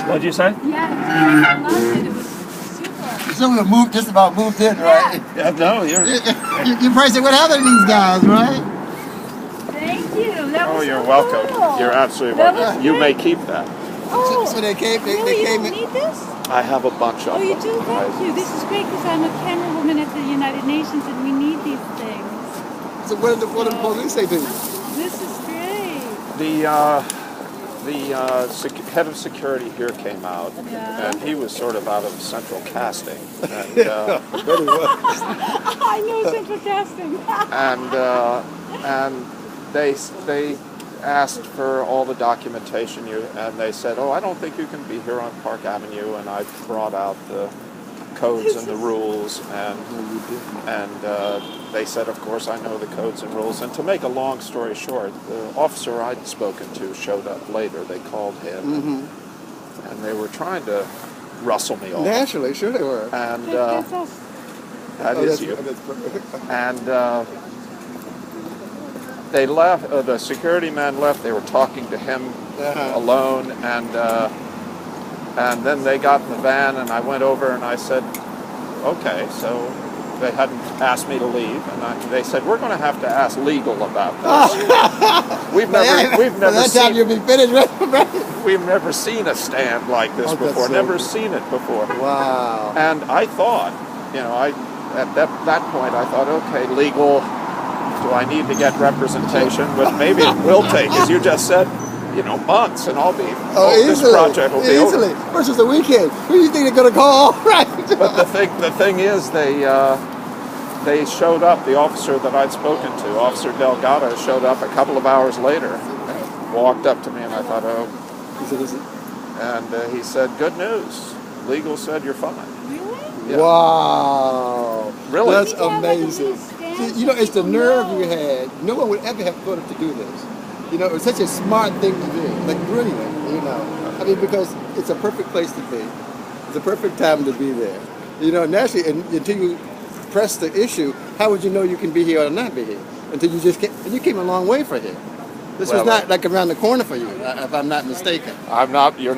What'd you say? Yeah, I loved it. It was super. So we moved, just about moved in, right? Yeah, no, you're... You probably say, what happened to these guys, right? Thank you. That was you're so welcome. cool. You're absolutely That welcome. was You great. may keep that. Oh, So they came, really? they came You in. don't need this? I have a bunch of Oh, you them. do? Thank you. This is great because I'm a camerawoman at the United Nations and we need these things. So what did the police say to you? This is great. The head of security here came out, Yeah. and he was sort of out of central casting, and Very well. I know central casting. and they asked for all the documentation, and they said, "Oh, I don't think you can be here on Park Avenue." And I brought out the codes and the rules, and they said, "Of course, I know the codes and rules." And to make a long story short, the officer I'd spoken to showed up later. They called him, and they were trying to rustle me off. Naturally, sure they were. And That's us. that is you. That's perfect. And they left. The security man left. They were talking to him alone, and then they got in the van, and I went over and I said, "Okay." So they hadn't asked me to leave, and they said, "We're going to have to ask legal about this." We've never seen a stand like this before. So Never cool. seen it before. Wow. And I thought, at that point, I thought, okay, legal. Do I need to get representation? But maybe it will take, as you just said, months, and I'll be. This project will be over. Versus the weekend. Who do you think they're going to call? Right. But the thing is, they showed up. The officer that I'd spoken to, Officer Delgado, showed up a couple of hours later, and walked up to me, and I thought, and he said, "Good news. Legal said you're fine." Really? Yeah. Wow. Really? That's amazing. See, it's the nerve you had. No one would ever have thought to do this. It was such a smart thing to do. Like, brilliant, I mean, because it's a perfect place to be. It's a perfect time to be there. Naturally, until you press the issue, how would you know you can be here or not be here? Until you just came, and you came a long way for here. This was not like around the corner for you, if I'm not mistaken. I'm not. You're not.